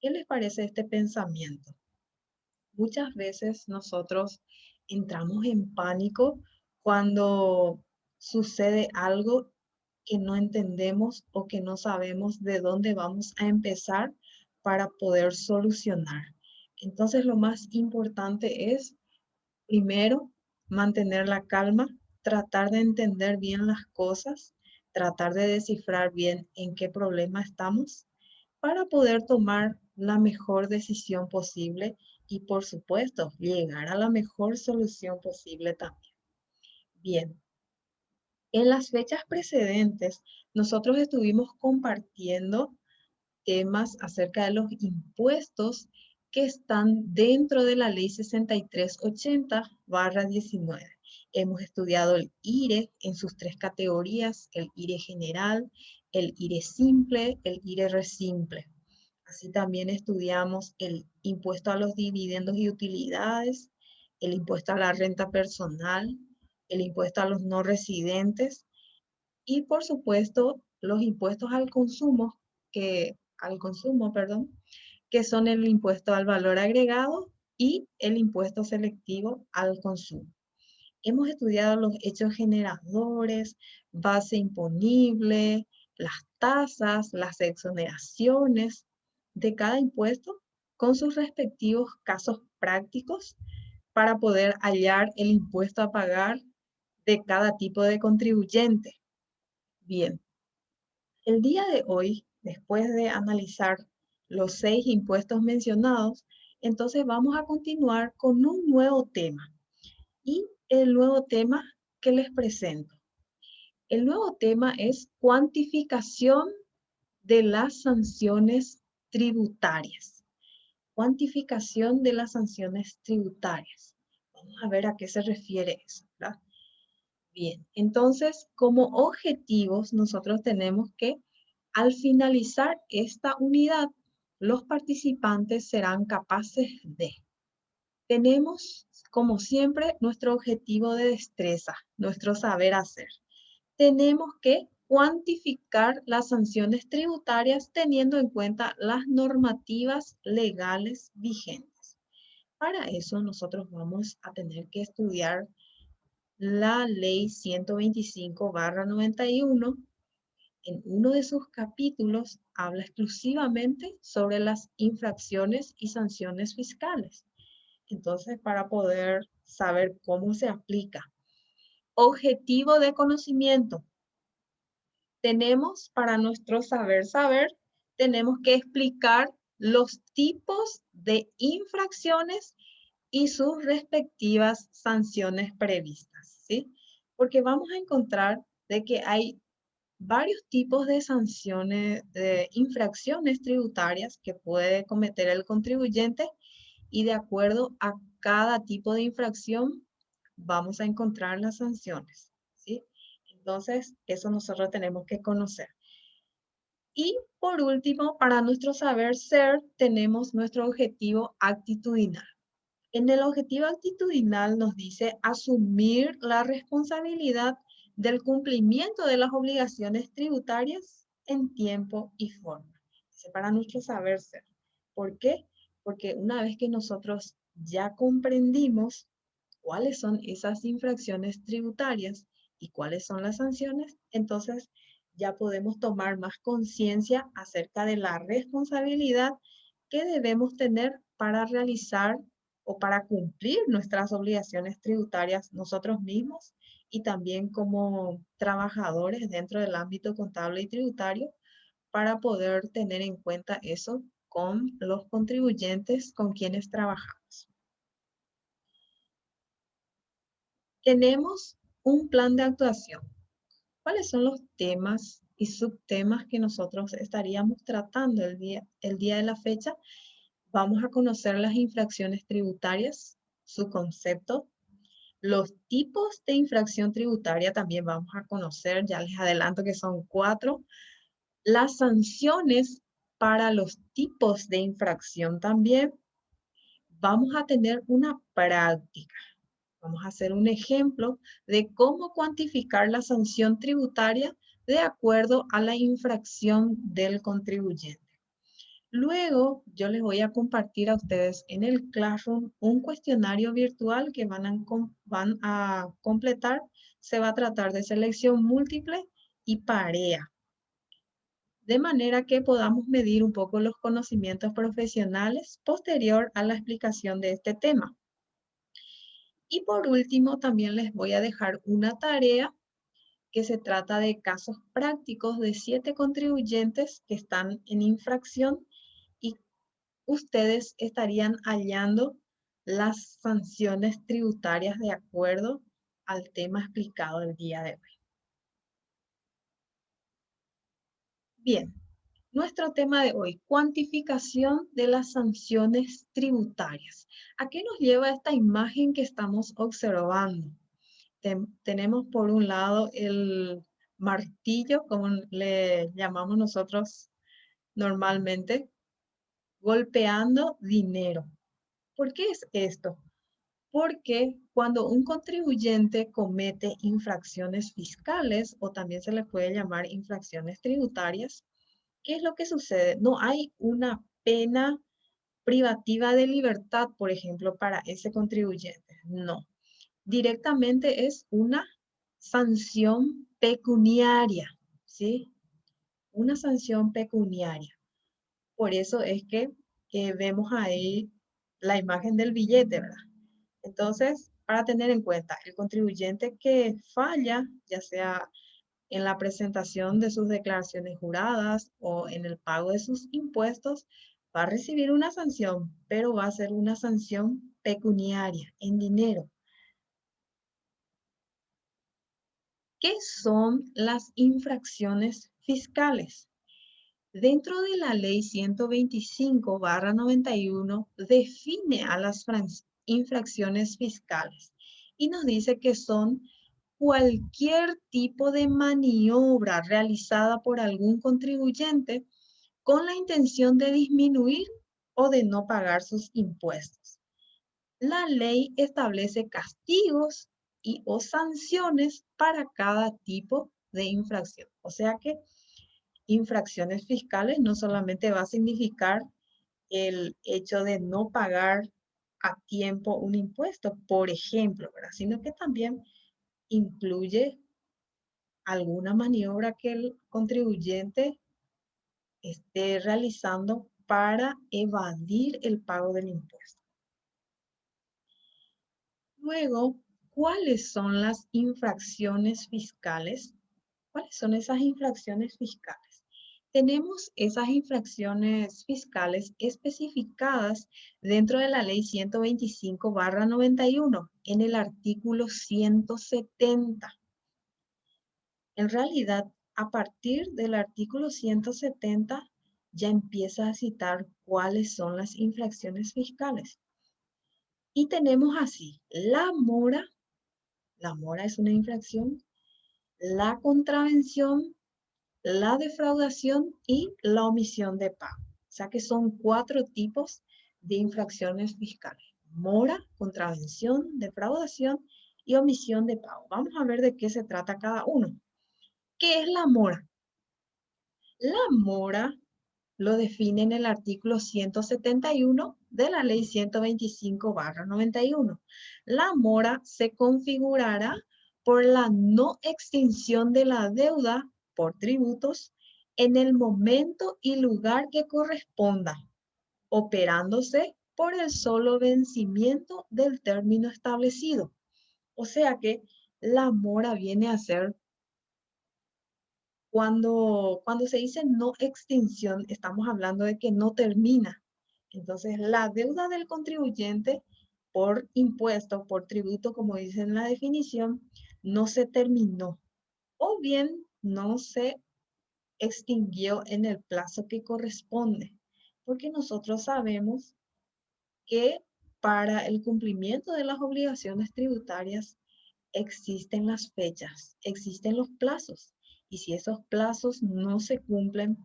¿Qué les parece este pensamiento? Muchas veces nosotros entramos en pánico cuando sucede algo que no entendemos o que no sabemos de dónde vamos a empezar para poder solucionar. Entonces, lo más importante es, primero, mantener la calma, tratar de entender bien las cosas, tratar de descifrar bien en qué problema estamos para poder tomar la mejor decisión posible y, por supuesto, llegar a la mejor solución posible también. Bien, en las fechas precedentes, nosotros estuvimos compartiendo temas acerca de los impuestos que están dentro de la ley 6380/19. Hemos estudiado el IRE en sus tres categorías: el IRE general, el IRE simple, el IRE resimple. Así también estudiamos el impuesto a los dividendos y utilidades, el impuesto a la renta personal, el impuesto a los no residentes y, por supuesto, los impuestos al consumo, que son el impuesto al valor agregado y el impuesto selectivo al consumo. Hemos estudiado los hechos generadores, base imponible, las tasas, las exoneraciones de cada impuesto con sus respectivos casos prácticos para poder hallar el impuesto a pagar de cada tipo de contribuyente. Bien, el día de hoy, después de analizar los 6 impuestos mencionados, entonces vamos a continuar con un nuevo tema. Y el nuevo tema que les presento. El nuevo tema es cuantificación de las sanciones tributarias. Cuantificación de las sanciones tributarias. Vamos a ver a qué se refiere eso, ¿verdad? Bien, entonces, como objetivos, nosotros tenemos que, al finalizar esta unidad, los participantes serán capaces de. Tenemos, como siempre, nuestro objetivo de destreza, nuestro saber hacer. Tenemos que cuantificar las sanciones tributarias teniendo en cuenta las normativas legales vigentes. Para eso nosotros vamos a tener que estudiar la ley 125/91. En uno de sus capítulos habla exclusivamente sobre las infracciones y sanciones fiscales. Entonces, para poder saber cómo se aplica. Objetivo de conocimiento. Tenemos para nuestro saber, tenemos que explicar los tipos de infracciones y sus respectivas sanciones previstas, ¿sí? Porque vamos a encontrar de que hay varios tipos de sanciones, de infracciones tributarias que puede cometer el contribuyente y de acuerdo a cada tipo de infracción vamos a encontrar las sanciones, ¿sí? Entonces, eso nosotros tenemos que conocer. Y por último, para nuestro saber ser, tenemos nuestro objetivo actitudinal. En el objetivo actitudinal nos dice asumir la responsabilidad del cumplimiento de las obligaciones tributarias en tiempo y forma. Dice, para nuestro saber ser. ¿Por qué? Porque una vez que nosotros ya comprendimos cuáles son esas infracciones tributarias y cuáles son las sanciones, entonces ya podemos tomar más conciencia acerca de la responsabilidad que debemos tener para realizar o para cumplir nuestras obligaciones tributarias nosotros mismos y también como trabajadores dentro del ámbito contable y tributario para poder tener en cuenta eso con los contribuyentes con quienes trabajamos. Tenemos un plan de actuación. ¿Cuáles son los temas y subtemas que nosotros estaríamos tratando el día de la fecha? Vamos a conocer las infracciones tributarias, su concepto, los tipos de infracción tributaria también vamos a conocer, ya les adelanto que son 4, las sanciones para los tipos de infracción también. Vamos a tener una práctica. Vamos a hacer un ejemplo de cómo cuantificar la sanción tributaria de acuerdo a la infracción del contribuyente. Luego, yo les voy a compartir a ustedes en el Classroom un cuestionario virtual que van a completar. Se va a tratar de selección múltiple y PAREA, de manera que podamos medir un poco los conocimientos profesionales posterior a la explicación de este tema. Y por último, también les voy a dejar una tarea que se trata de casos prácticos de 7 contribuyentes que están en infracción y ustedes estarían hallando las sanciones tributarias de acuerdo al tema explicado el día de hoy. Bien, nuestro tema de hoy, cuantificación de las sanciones tributarias. ¿A qué nos lleva esta imagen que estamos observando? Tenemos por un lado el martillo, como le llamamos nosotros normalmente, golpeando dinero. ¿Por qué es esto? Porque cuando un contribuyente comete infracciones fiscales, o también se le puede llamar infracciones tributarias, ¿qué es lo que sucede? No hay una pena privativa de libertad, por ejemplo, para ese contribuyente. No. Directamente es una sanción pecuniaria, ¿sí? Una sanción pecuniaria. Por eso es que vemos ahí la imagen del billete, ¿verdad? Entonces, para tener en cuenta, el contribuyente que falla, ya sea en la presentación de sus declaraciones juradas o en el pago de sus impuestos, va a recibir una sanción, pero va a ser una sanción pecuniaria, en dinero. ¿Qué son las infracciones fiscales? Dentro de la ley 125/91 define a las infracciones fiscales y nos dice que son cualquier tipo de maniobra realizada por algún contribuyente con la intención de disminuir o de no pagar sus impuestos. La ley establece castigos y o sanciones para cada tipo de infracción. O sea que infracciones fiscales no solamente va a significar el hecho de no pagar a tiempo un impuesto, por ejemplo, ¿verdad? Sino que también incluye alguna maniobra que el contribuyente esté realizando para evadir el pago del impuesto. Luego, ¿cuáles son las infracciones fiscales? ¿Cuáles son esas infracciones fiscales? Tenemos esas infracciones fiscales especificadas dentro de la ley 125/91 en el artículo 170. En realidad, a partir del artículo 170 ya empieza a citar cuáles son las infracciones fiscales. Y tenemos así, la mora es una infracción, la contravención, la defraudación y la omisión de pago. O sea que son 4 tipos de infracciones fiscales. Mora, contravención, defraudación y omisión de pago. Vamos a ver de qué se trata cada uno. ¿Qué es la mora? La mora lo define en el artículo 171 de la ley 125/91. La mora se configurará por la no extinción de la deuda por tributos en el momento y lugar que corresponda, operándose por el solo vencimiento del término establecido. O sea que la mora viene a ser cuando se dice no extinción, estamos hablando de que no termina. Entonces, la deuda del contribuyente por impuesto, por tributo, como dice en la definición, no se terminó o bien no se extinguió en el plazo que corresponde, porque nosotros sabemos que para el cumplimiento de las obligaciones tributarias existen las fechas, existen los plazos. Y si esos plazos no se cumplen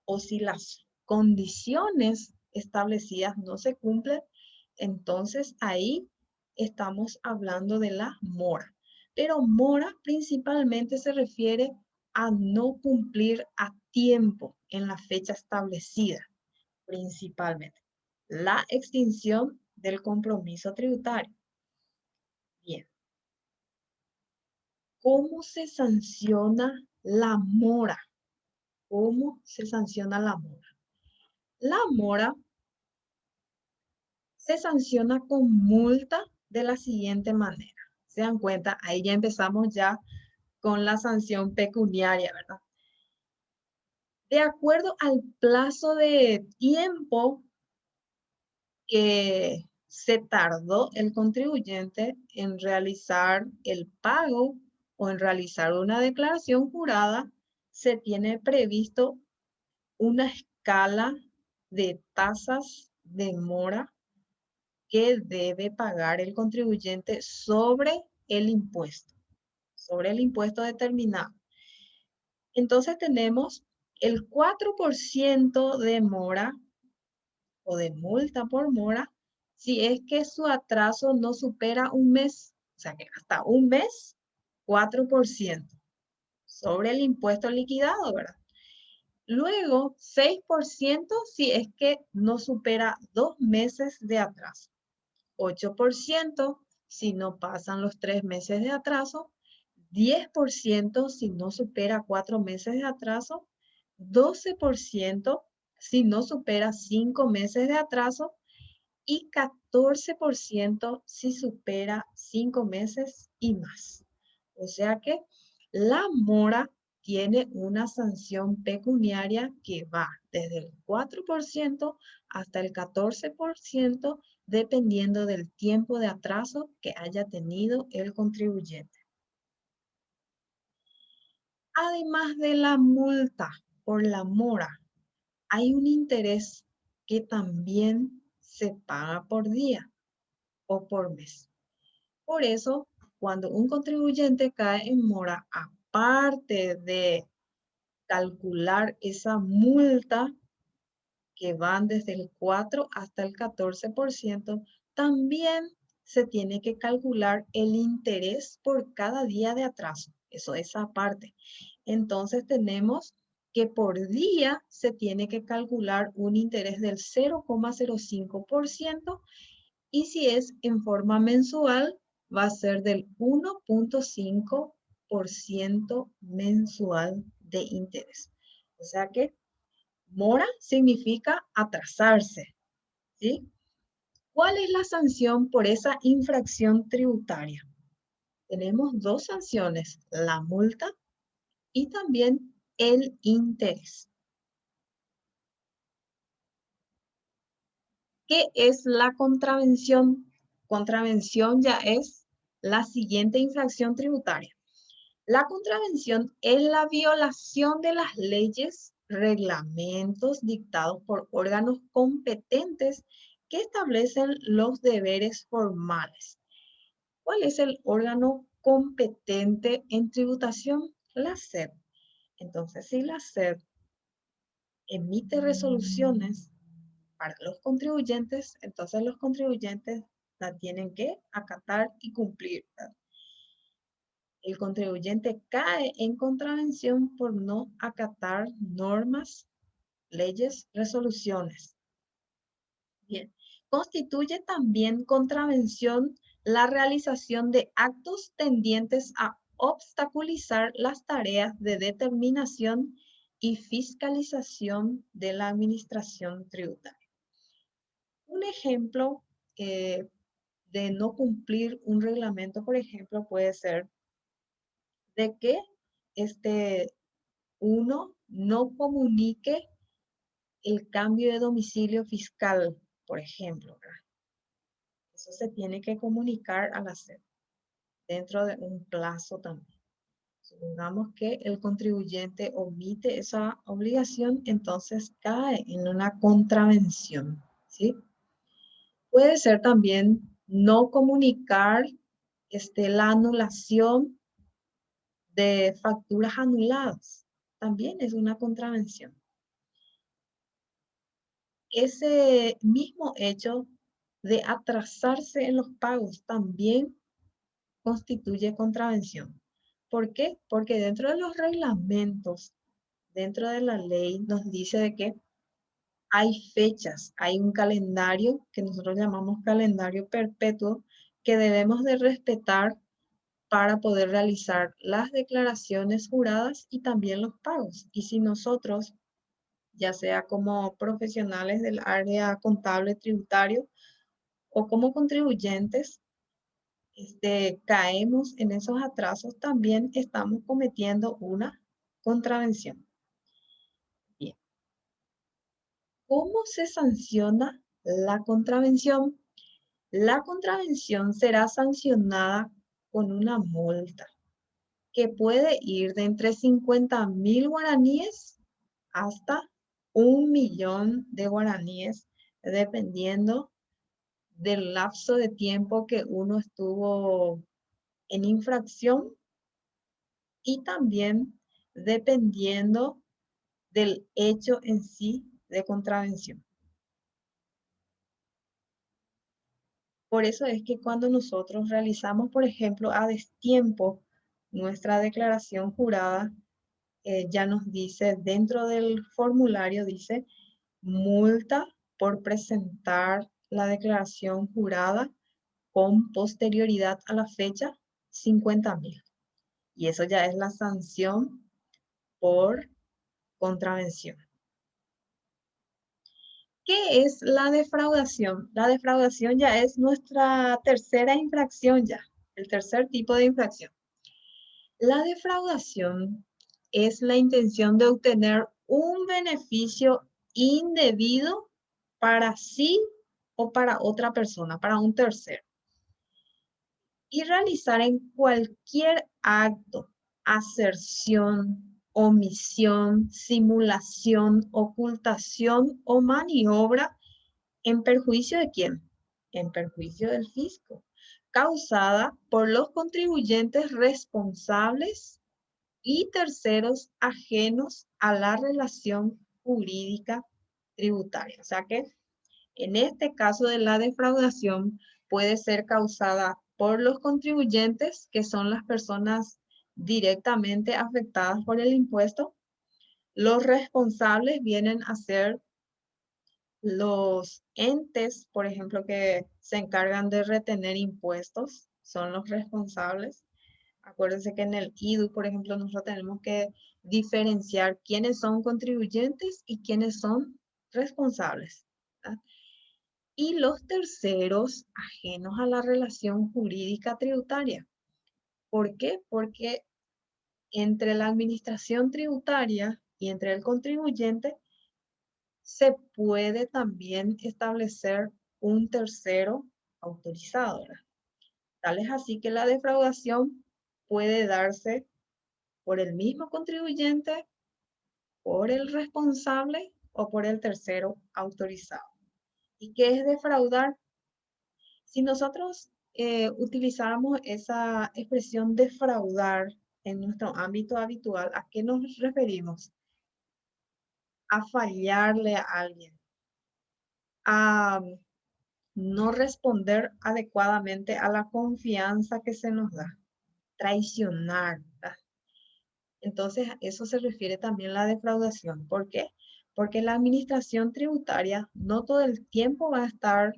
o si las condiciones establecidas no se cumplen, entonces ahí estamos hablando de la mora. Pero mora principalmente se refiere a no cumplir a tiempo en la fecha establecida. principalmente. La extinción del compromiso tributario. Bien, ¿cómo se sanciona la mora? ¿Cómo se sanciona la mora? La mora se sanciona con multa de la siguiente manera. ¿Se dan cuenta? Ahí ya empezamos ya con la sanción pecuniaria, ¿verdad? De acuerdo al plazo de tiempo que se tardó el contribuyente en realizar el pago o en realizar una declaración jurada, se tiene previsto una escala de tasas de mora que debe pagar el contribuyente sobre el impuesto determinado. Entonces tenemos el 4% de mora o de multa por mora si es que su atraso no supera un mes, o sea que hasta un mes, 4% sobre el impuesto liquidado, ¿verdad? Luego, 6% si es que no supera 2 meses de atraso. 8% si no pasan los 3 meses de atraso. 10% si no supera 4 meses de atraso. 12% si no supera 5 meses de atraso. Y 14% si supera 5 meses y más. O sea que la mora tiene una sanción pecuniaria que va desde el 4% hasta el 14%, dependiendo del tiempo de atraso que haya tenido el contribuyente. Además de la multa por la mora, hay un interés que también se paga por día o por mes. Por eso, cuando un contribuyente cae en mora, aparte de calcular esa multa que van desde el 4 hasta el 14%, también se tiene que calcular el interés por cada día de atraso. Eso es aparte. Entonces tenemos que por día se tiene que calcular un interés del 0,05%. Y si es en forma mensual, va a ser del 1,5% mensual de interés. O sea que mora significa atrasarse, ¿sí? ¿Cuál es la sanción por esa infracción tributaria? Tenemos dos sanciones, la multa y también el interés. ¿Qué es la contravención? Contravención ya es la siguiente infracción tributaria. La contravención es la violación de las leyes, reglamentos dictados por órganos competentes que establecen los deberes formales. ¿Cuál es el órgano competente en tributación? La SED. Entonces, si la SED emite resoluciones para los contribuyentes, entonces los contribuyentes la tienen que acatar y cumplir, ¿verdad? El contribuyente cae en contravención por no acatar normas, leyes, resoluciones. Bien, constituye también contravención la realización de actos tendientes a obstaculizar las tareas de determinación y fiscalización de la administración tributaria. Un ejemplo de no cumplir un reglamento, por ejemplo, puede ser de que uno no comunique el cambio de domicilio fiscal, por ejemplo, ¿verdad? Eso se tiene que comunicar a la SED dentro de un plazo también. Supongamos que el contribuyente omite esa obligación, entonces cae en una contravención, ¿sí? Puede ser también no comunicar la anulación de facturas anuladas. También es una contravención. Ese mismo hecho de atrasarse en los pagos también constituye contravención. ¿Por qué? Porque dentro de los reglamentos, dentro de la ley, nos dice de que hay fechas, hay un calendario que nosotros llamamos calendario perpetuo que debemos de respetar para poder realizar las declaraciones juradas y también los pagos. Y si nosotros, ya sea como profesionales del área contable tributario o como contribuyentes, caemos en esos atrasos, también estamos cometiendo una contravención. Bien. ¿Cómo se sanciona la contravención? La contravención será sancionada con una multa que puede ir de entre 50.000 guaraníes hasta 1.000.000 de guaraníes, dependiendo del lapso de tiempo que uno estuvo en infracción y también dependiendo del hecho en sí de contravención. Por eso es que cuando nosotros realizamos, por ejemplo, a destiempo nuestra declaración jurada, ya nos dice dentro del formulario, dice multa por presentar la declaración jurada con posterioridad a la fecha 50.000. Y eso ya es la sanción por contravención. ¿Qué es la defraudación? La defraudación ya es nuestra tercera infracción ya, el tercer tipo de infracción. La defraudación es la intención de obtener un beneficio indebido para sí o para otra persona, para un tercero. Y realizar en cualquier acto, aserción, omisión, simulación, ocultación o maniobra ¿en perjuicio de quién? En perjuicio del fisco, causada por los contribuyentes responsables y terceros ajenos a la relación jurídica tributaria. O sea que en este caso de la defraudación puede ser causada por los contribuyentes, que son las personas directamente afectadas por el impuesto. Los responsables vienen a ser los entes, por ejemplo, que se encargan de retener impuestos, son los responsables. Acuérdense que en el IDU, por ejemplo, nosotros tenemos que diferenciar quiénes son contribuyentes y quiénes son responsables, ¿verdad? Y los terceros ajenos a la relación jurídica tributaria. ¿Por qué? Porque entre la administración tributaria y entre el contribuyente se puede también establecer un tercero autorizado, ¿verdad? Tal es así que la defraudación puede darse por el mismo contribuyente, por el responsable o por el tercero autorizado. ¿Y qué es defraudar? Si nosotros utilizáramos esa expresión defraudar en nuestro ámbito habitual, ¿a qué nos referimos? A fallarle a alguien, a no responder adecuadamente a la confianza que se nos da, traicionar, ¿verdad? Entonces, a eso se refiere también la defraudación. ¿Por qué? Porque la administración tributaria no todo el tiempo va a estar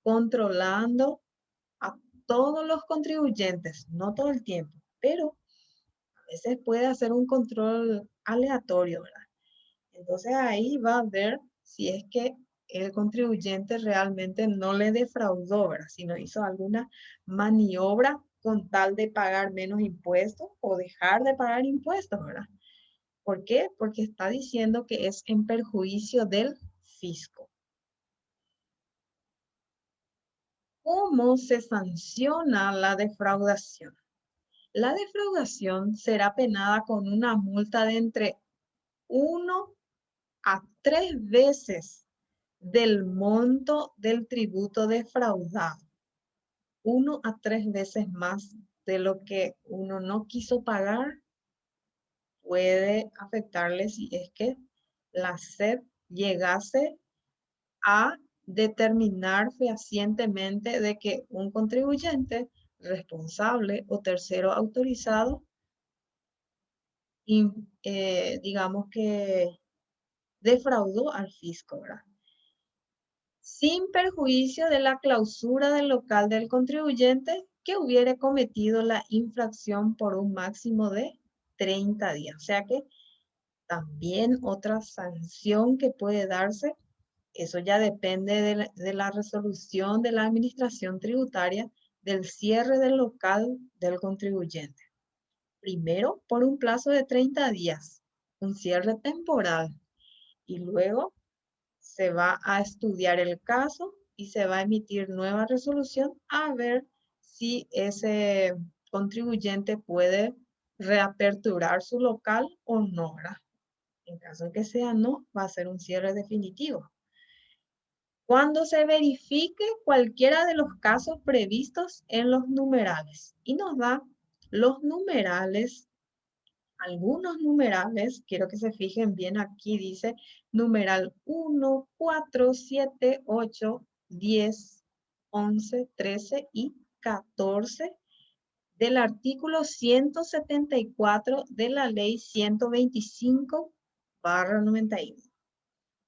controlando a todos los contribuyentes, no todo el tiempo, pero a veces puede hacer un control aleatorio, ¿verdad? Entonces ahí va a ver si es que el contribuyente realmente no le defraudó, ¿verdad? Sino hizo alguna maniobra con tal de pagar menos impuestos o dejar de pagar impuestos, ¿verdad? ¿Por qué? Porque está diciendo que es en perjuicio del fisco. ¿Cómo se sanciona la defraudación? La defraudación será penada con una multa de entre 1 a 3 veces del monto del tributo defraudado. 1 a 3 veces más de lo que uno no quiso pagar puede afectarle si es que la SEP llegase a determinar fehacientemente de que un contribuyente responsable o tercero autorizado, digamos que defraudó al fisco, ¿verdad? sin perjuicio de la clausura del local del contribuyente que hubiere cometido la infracción por un máximo de 30 días. O sea que también otra sanción que puede darse, eso ya depende de la resolución de la administración tributaria del cierre del local del contribuyente. Primero, por un plazo de 30 días, un cierre temporal, y luego se va a estudiar el caso y se va a emitir nueva resolución a ver si ese contribuyente puede reaperturar su local o no, ¿verdad? En caso de que sea no, va a ser un cierre definitivo. Cuando se verifique cualquiera de los casos previstos en los numerales y nos da los numerales, algunos numerales, quiero que se fijen bien aquí, dice numeral 1, 4, 7, 8, 10, 11, 13 y 14 del artículo 174 de la ley 125/91.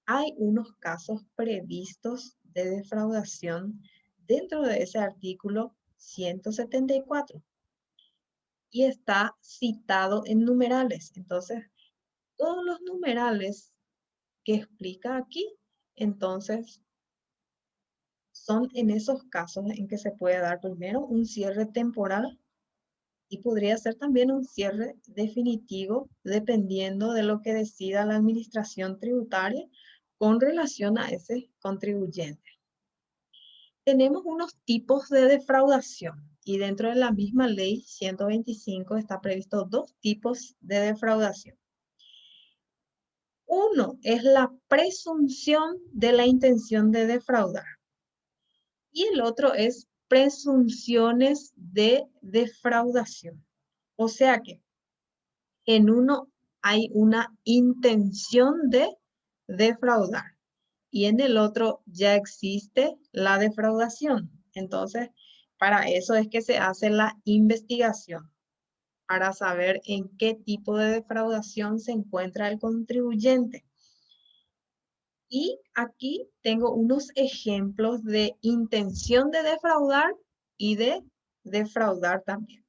Hay unos casos previstos de defraudación dentro de ese artículo 174 y está citado en numerales. Entonces, todos los numerales que explica aquí, entonces, son en esos casos en que se puede dar primero un cierre temporal y podría ser también un cierre definitivo dependiendo de lo que decida la administración tributaria con relación a ese contribuyente. Tenemos unos tipos de defraudación y dentro de la misma ley 125 está previsto dos tipos de defraudación. Uno es la presunción de la intención de defraudar y el otro es presunciones de defraudación. O sea que en uno hay una intención de defraudar y en el otro ya existe la defraudación. Entonces, para eso es que se hace la investigación, para saber en qué tipo de defraudación se encuentra el contribuyente. Y aquí tengo unos ejemplos de intención de defraudar y de defraudar también.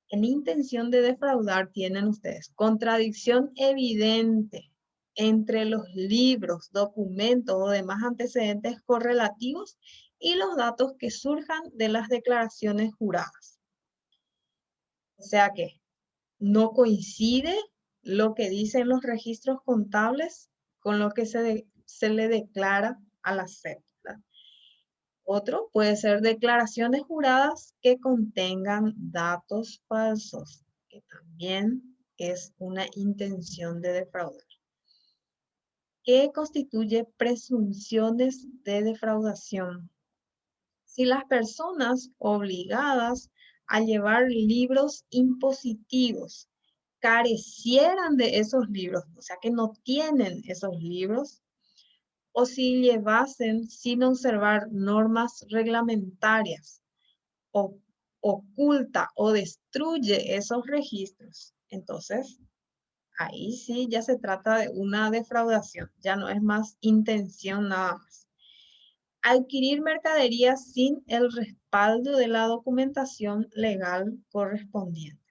En intención de defraudar tienen ustedes contradicción evidente entre los libros, documentos o demás antecedentes correlativos y los datos que surjan de las declaraciones juradas. O sea que no coincide lo que dicen los registros contables con lo que se le declara a la SEP. Otro puede ser declaraciones juradas que contengan datos falsos, que también es una intención de defraudar. ¿Qué constituye presunciones de defraudación? Si las personas obligadas a llevar libros impositivos carecieran de esos libros, o sea que no tienen esos libros, o si llevasen sin observar normas reglamentarias, o oculta o destruye esos registros, entonces ahí sí ya se trata de una defraudación, ya no es más intención nada más. Adquirir mercaderías sin el respaldo de la documentación legal correspondiente.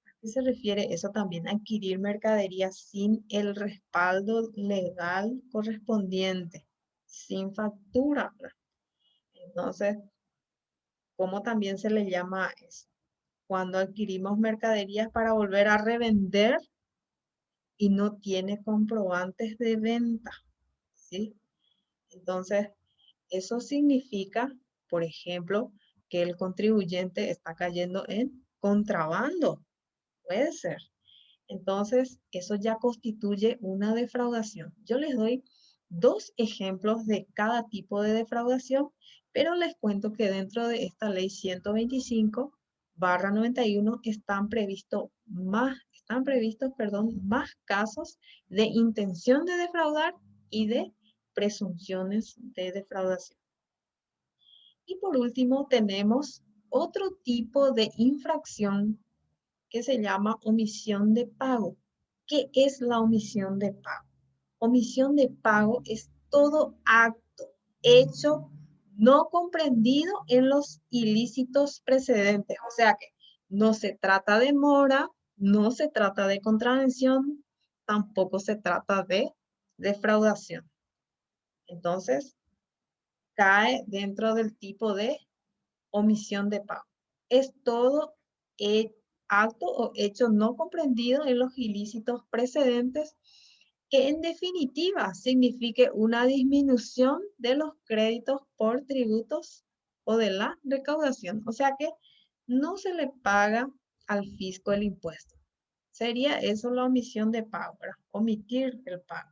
¿A qué se refiere eso también? Adquirir mercaderías sin el respaldo legal correspondiente, sin factura. Entonces, ¿cómo también se le llama a eso? Cuando adquirimos mercaderías para volver a revender y no tiene comprobantes de venta, ¿sí? Entonces, eso significa, por ejemplo, que el contribuyente está cayendo en contrabando. Puede ser. Entonces, eso ya constituye una defraudación. Yo les doy dos ejemplos de cada tipo de defraudación, pero les cuento que dentro de esta ley 125/91 están previstos, más casos de intención de defraudar y de presunciones de defraudación. Y por último, tenemos otro tipo de infracción que se llama omisión de pago. ¿Qué es la omisión de pago? Omisión de pago es todo acto hecho no comprendido en los ilícitos precedentes. O sea que no se trata de mora, no se trata de contravención, tampoco se trata de defraudación. Entonces, cae dentro del tipo de omisión de pago. Es todo acto o hecho no comprendido en los ilícitos precedentes que en definitiva signifique una disminución de los créditos por tributos o de la recaudación. O sea que no se le paga al fisco el impuesto. Sería eso la omisión de pago, ¿verdad? Omitir el pago.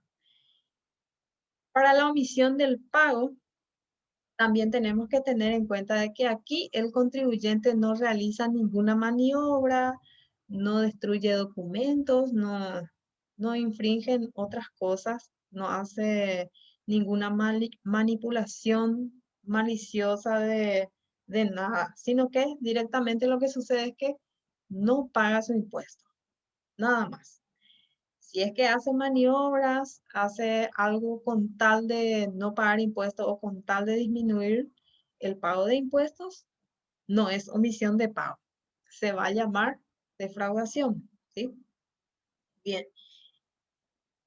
Para la omisión del pago, también tenemos que tener en cuenta de que aquí el contribuyente no realiza ninguna maniobra, no destruye documentos, no infringe en otras cosas, no hace ninguna manipulación maliciosa de nada, sino que directamente lo que sucede es que no paga su impuesto, nada más. Si es que hace maniobras, hace algo con tal de no pagar impuestos o con tal de disminuir el pago de impuestos, no es omisión de pago. Se va a llamar defraudación, ¿sí? Bien.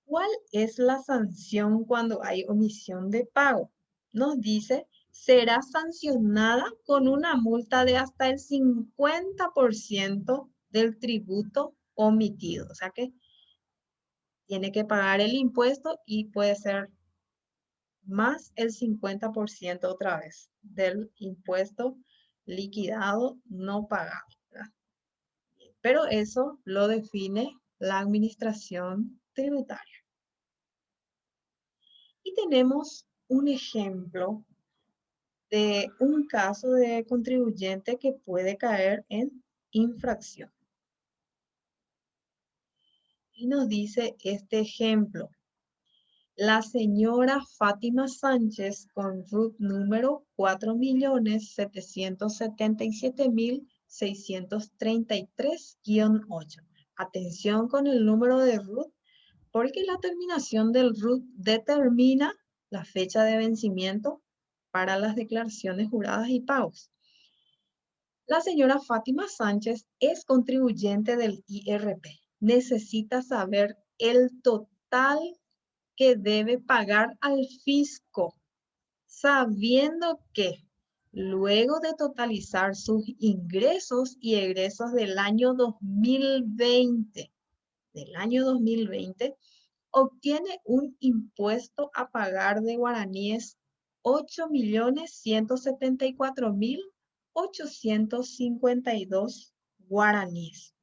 ¿Cuál es la sanción cuando hay omisión de pago? Nos dice, será sancionada con una multa de hasta el 50% del tributo omitido. O sea que tiene que pagar el impuesto y puede ser más el 50% otra vez del impuesto liquidado no pagado, ¿verdad? Pero eso lo define la administración tributaria. Y tenemos un ejemplo de un caso de contribuyente que puede caer en infracción. Y nos dice este ejemplo. La señora Fátima Sánchez con RUT número 4.777.633-8. Atención con el número de RUT porque la terminación del RUT determina la fecha de vencimiento para las declaraciones juradas y pagos. La señora Fátima Sánchez es contribuyente del IRP. Necesita saber el total que debe pagar al fisco, sabiendo que luego de totalizar sus ingresos y egresos del año 2020, obtiene un impuesto a pagar de guaraníes 8.174.852 guaraníes.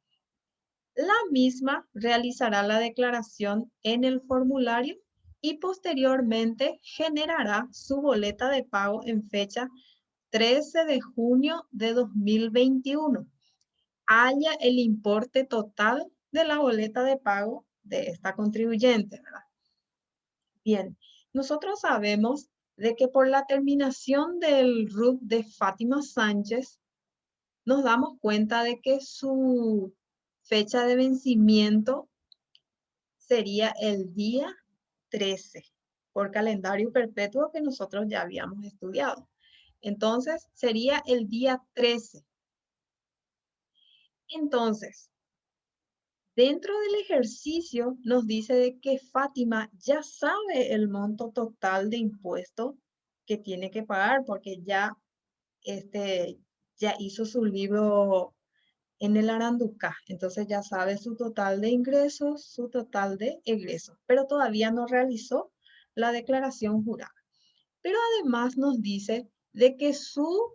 La misma realizará la declaración en el formulario y posteriormente generará su boleta de pago en fecha 13 de junio de 2021. Haya el importe total de la boleta de pago de esta contribuyente, ¿verdad? Bien, nosotros sabemos de que por la terminación del RUT de Fátima Sánchez, nos damos cuenta de que su fecha de vencimiento sería el día 13, por calendario perpetuo que nosotros ya habíamos estudiado. Entonces, sería el día 13. Entonces, dentro del ejercicio nos dice de que Fátima ya sabe el monto total de impuesto que tiene que pagar porque ya hizo su libro en el Aranduca. Entonces ya sabe su total de ingresos, su total de egresos, pero todavía no realizó la declaración jurada. Pero además nos dice de que su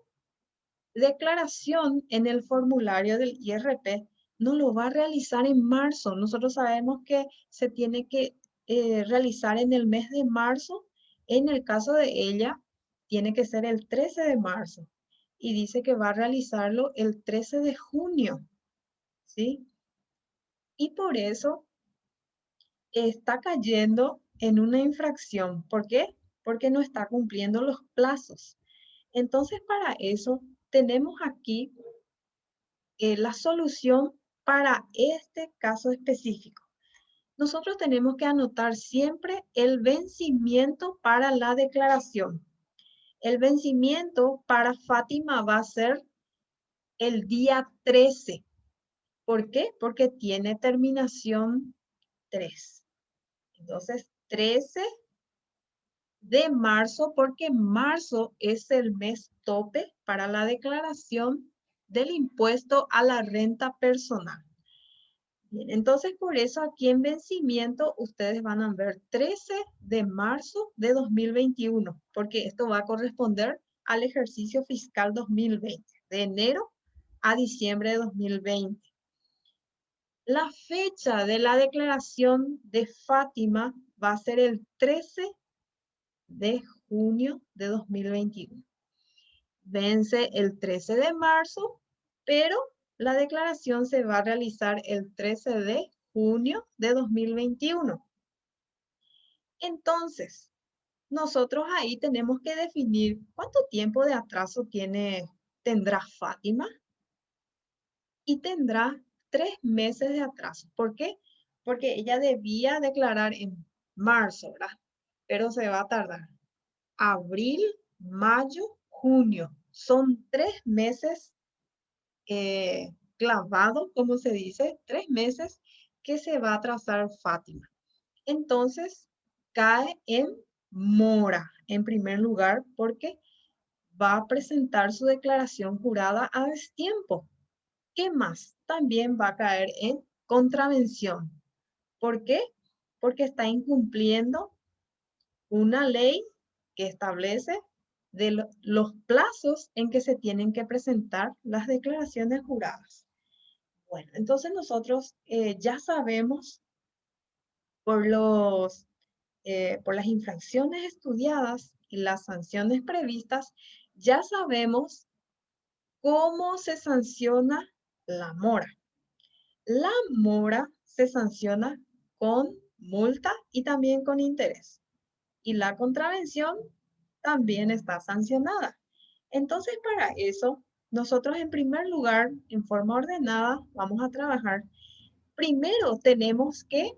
declaración en el formulario del IRP no lo va a realizar en marzo. Nosotros sabemos que se tiene que realizar en el mes de marzo. En el caso de ella, tiene que ser el 13 de marzo. Y dice que va a realizarlo el 13 de junio. ¿Sí? Y por eso está cayendo en una infracción. ¿Por qué? Porque no está cumpliendo los plazos. Entonces, para eso tenemos aquí la solución para este caso específico. Nosotros tenemos que anotar siempre el vencimiento para la declaración. El vencimiento para Fátima va a ser el día 13. ¿Por qué? Porque tiene terminación 3. Entonces, 13 de marzo, porque marzo es el mes tope para la declaración del impuesto a la renta personal. Bien, entonces por eso aquí en vencimiento ustedes van a ver 13 de marzo de 2021, porque esto va a corresponder al ejercicio fiscal 2020, de enero a diciembre de 2020. La fecha de la declaración de Fátima va a ser el 13 de junio de 2021. Vence el 13 de marzo, pero la declaración se va a realizar el 13 de junio de 2021. Entonces, nosotros ahí tenemos que definir cuánto tiempo de atraso tendrá Fátima, y tendrá 3 meses de atraso. ¿Por qué? Porque ella debía declarar en marzo, ¿verdad? Pero se va a tardar. Abril, mayo, junio. Son 3 meses clavados, como se dice, 3 meses que se va a atrasar Fátima. Entonces, cae en mora, en primer lugar, porque va a presentar su declaración jurada a destiempo. ¿Qué más? También va a caer en contravención. ¿Por qué? Porque está incumpliendo una ley que establece los plazos en que se tienen que presentar las declaraciones juradas. Bueno, entonces nosotros ya sabemos por por las infracciones estudiadas y las sanciones previstas, ya sabemos cómo se sanciona la mora. La mora se sanciona con multa y también con interés. Y la contravención también está sancionada. Entonces, para eso, nosotros en primer lugar, en forma ordenada, vamos a trabajar. Primero tenemos que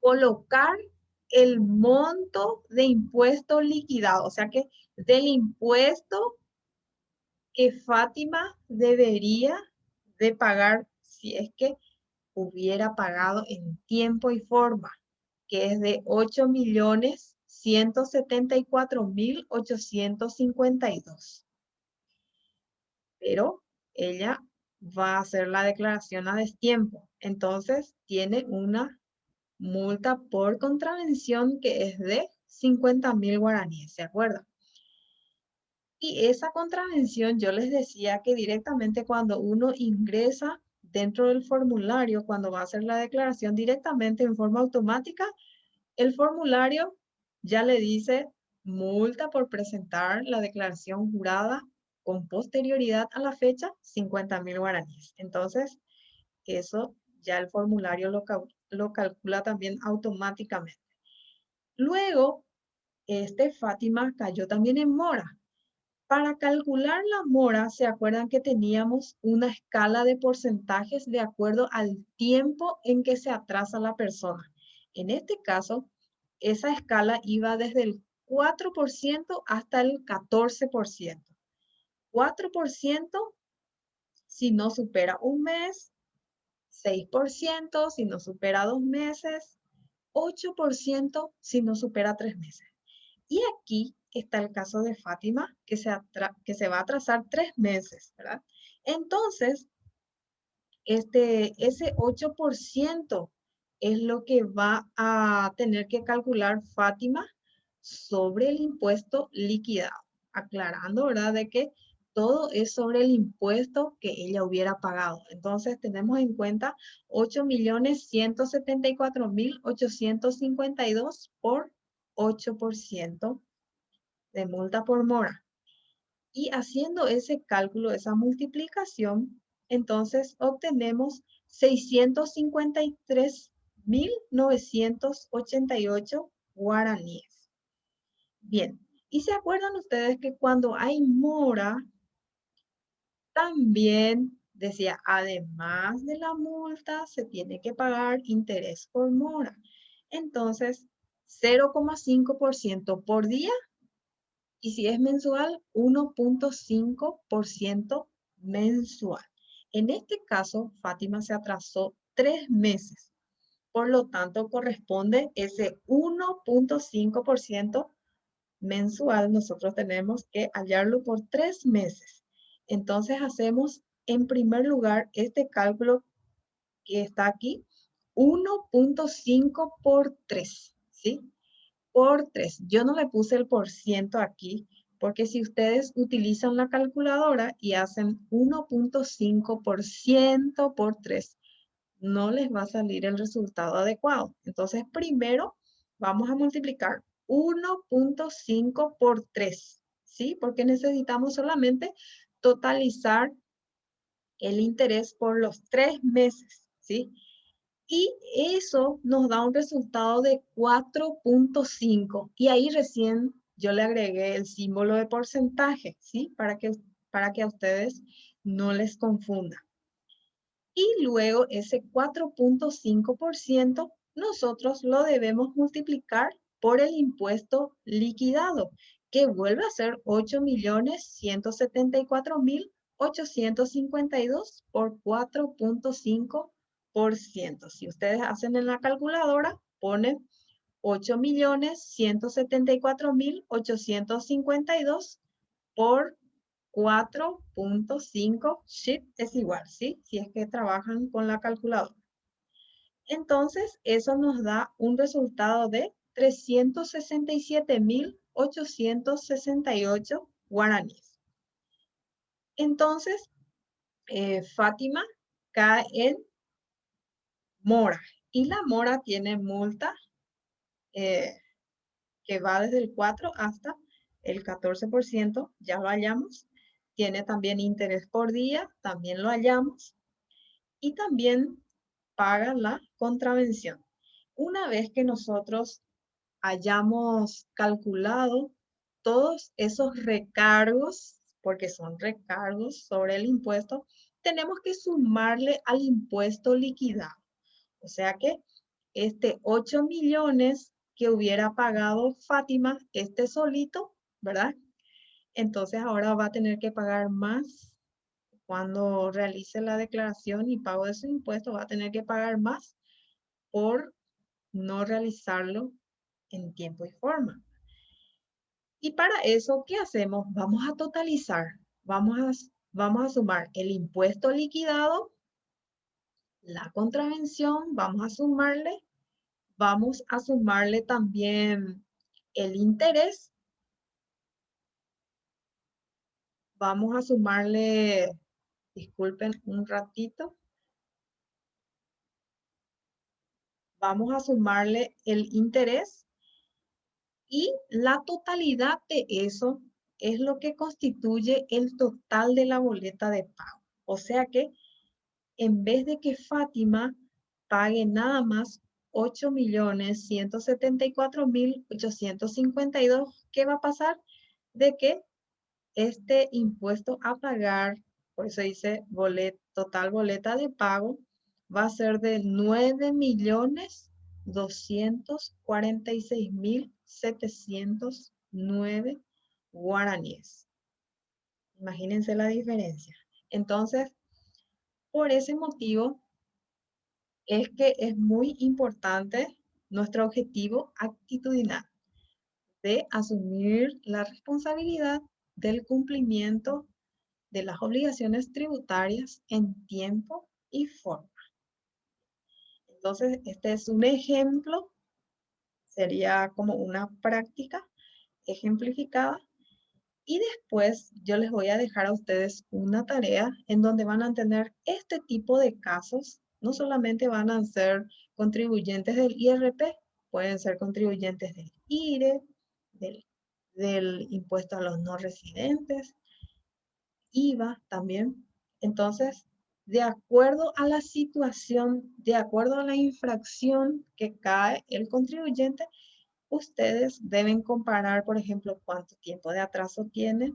colocar el monto de impuesto liquidado, o sea que del impuesto que Fátima debería de pagar si es que hubiera pagado en tiempo y forma, que es de 8.174.852. Pero ella va a hacer la declaración a destiempo. Entonces tiene una multa por contravención que es de 50.000 guaraníes, ¿se acuerdan? Y esa contravención, yo les decía que directamente cuando uno ingresa dentro del formulario, cuando va a hacer la declaración directamente en forma automática, el formulario ya le dice multa por presentar la declaración jurada con posterioridad a la fecha, 50.000 guaraníes. Entonces, eso ya el formulario lo calcula también automáticamente. Luego, Fátima cayó también en mora. Para calcular la mora, ¿se acuerdan que teníamos una escala de porcentajes de acuerdo al tiempo en que se atrasa la persona? En este caso, esa escala iba desde el 4% hasta el 14%. 4% si no supera un mes, 6% si no supera 2 meses, 8% si no supera 3 meses. Y aquí está el caso de Fátima, que se va a atrasar 3 meses, ¿verdad? Entonces, ese 8% es lo que va a tener que calcular Fátima sobre el impuesto liquidado, aclarando, ¿verdad?, de que todo es sobre el impuesto que ella hubiera pagado. Entonces, tenemos en cuenta 8.174.852 por 8% de multa por mora. Y haciendo ese cálculo, esa multiplicación, entonces obtenemos 653.988 guaraníes. Bien, y se acuerdan ustedes que cuando hay mora, también decía, además de la multa, se tiene que pagar interés por mora. Entonces, 0,5% por día Y si es mensual, 1.5% mensual. En este caso, Fátima se atrasó 3 meses. Por lo tanto, corresponde ese 1.5% mensual. Nosotros tenemos que hallarlo por 3 meses. Entonces hacemos en primer lugar este cálculo que está aquí, 1.5 por 3, ¿sí? Por 3. Yo no le puse el por ciento aquí, porque si ustedes utilizan la calculadora y hacen 1.5% por 3, no les va a salir el resultado adecuado. Entonces, primero vamos a multiplicar 1.5 por 3, ¿sí? Porque necesitamos solamente totalizar el interés por los 3 meses, ¿sí? Y eso nos da un resultado de 4.5. Y ahí recién yo le agregué el símbolo de porcentaje, ¿sí? Para que a ustedes no les confunda. Y luego ese 4.5% nosotros lo debemos multiplicar por el impuesto liquidado, que vuelve a ser 8.174.852 por 4.5%. Si ustedes hacen en la calculadora, ponen 8.174.852 por 4.5 shift es igual, ¿sí? Si es que trabajan con la calculadora. Entonces, eso nos da un resultado de 367.868 guaraníes. Entonces, Fátima cae en mora. Y la mora tiene multa que va desde el 4 hasta el 14%, ya lo hallamos. Tiene también interés por día, también lo hallamos. Y también paga la contravención. Una vez que nosotros hayamos calculado todos esos recargos, porque son recargos sobre el impuesto, tenemos que sumarle al impuesto liquidado. O sea que este 8 millones que hubiera pagado Fátima, este solito, ¿verdad? Entonces ahora va a tener que pagar más cuando realice la declaración y pago de su impuesto, va a tener que pagar más por no realizarlo en tiempo y forma. Y para eso, ¿qué hacemos? Vamos a totalizar, vamos a sumar el impuesto liquidado, la contravención, vamos a sumarle también el interés, vamos a sumarle, disculpen un ratito, vamos a sumarle el interés y la totalidad de eso es lo que constituye el total de la boleta de pago. O sea que en vez de que Fátima pague nada más 8.174.852, ¿qué va a pasar? De que este impuesto a pagar, por eso dice total boleta de pago, va a ser de 9.246.709 guaraníes. Imagínense la diferencia. Entonces, por ese motivo es que es muy importante nuestro objetivo actitudinal de asumir la responsabilidad del cumplimiento de las obligaciones tributarias en tiempo y forma. Entonces, este es un ejemplo, sería como una práctica ejemplificada. Y después yo les voy a dejar a ustedes una tarea en donde van a tener este tipo de casos. No solamente van a ser contribuyentes del IRP, pueden ser contribuyentes del IRE, del impuesto a los no residentes, IVA también. Entonces, de acuerdo a la situación, de acuerdo a la infracción que cae el contribuyente, ustedes deben comparar, por ejemplo, cuánto tiempo de atraso tiene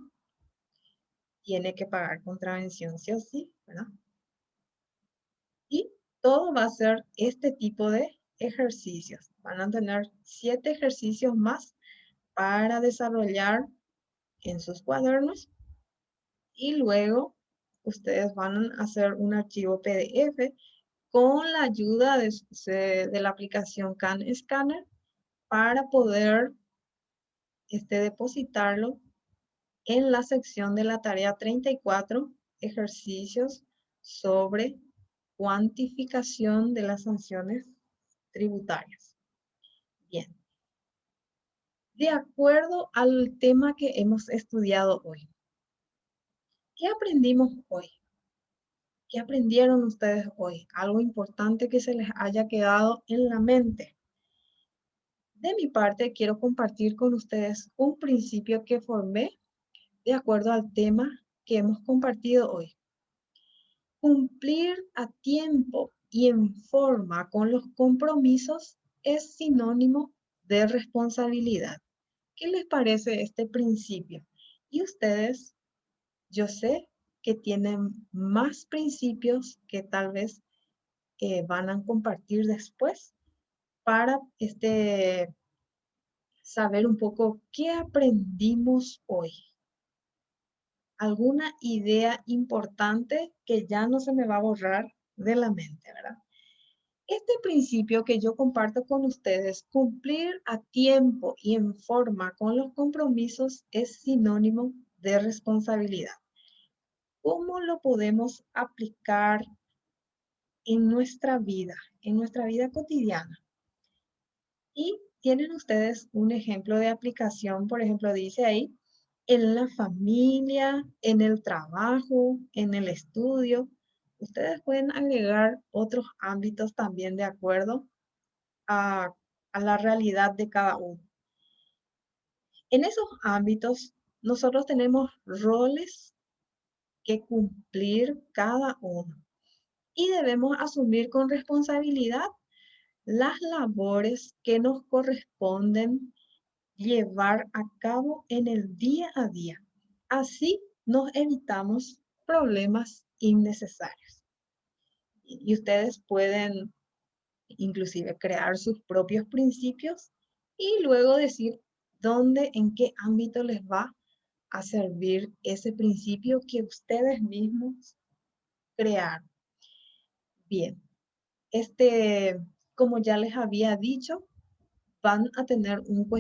que pagar contravención sí o sí, ¿verdad? Y todo va a ser este tipo de ejercicios. Van a tener 7 ejercicios más para desarrollar en sus cuadernos y luego ustedes van a hacer un archivo PDF con la ayuda de la aplicación CanScanner para poder depositarlo en la sección de la tarea 34, ejercicios sobre cuantificación de las sanciones tributarias. Bien, de acuerdo al tema que hemos estudiado hoy, ¿qué aprendimos hoy? ¿Qué aprendieron ustedes hoy? Algo importante que se les haya quedado en la mente. De mi parte, quiero compartir con ustedes un principio que formé de acuerdo al tema que hemos compartido hoy. Cumplir a tiempo y en forma con los compromisos es sinónimo de responsabilidad. ¿Qué les parece este principio? Y ustedes, yo sé que tienen más principios que tal vez van a compartir después para saber un poco qué aprendimos hoy. Alguna idea importante que ya no se me va a borrar de la mente, ¿verdad? Este principio que yo comparto con ustedes, cumplir a tiempo y en forma con los compromisos es sinónimo de responsabilidad. ¿Cómo lo podemos aplicar en nuestra vida cotidiana? Y tienen ustedes un ejemplo de aplicación, por ejemplo, dice ahí, en la familia, en el trabajo, en el estudio. Ustedes pueden agregar otros ámbitos también de acuerdo a, a la realidad de cada uno. En esos ámbitos, nosotros tenemos roles que cumplir cada uno y debemos asumir con responsabilidad las labores que nos corresponden llevar a cabo en el día a día. Así nos evitamos problemas innecesarios. Y ustedes pueden inclusive crear sus propios principios y luego decir dónde, en qué ámbito les va a servir ese principio que ustedes mismos crearon. Bien, como ya les había dicho, van a tener un cuestionario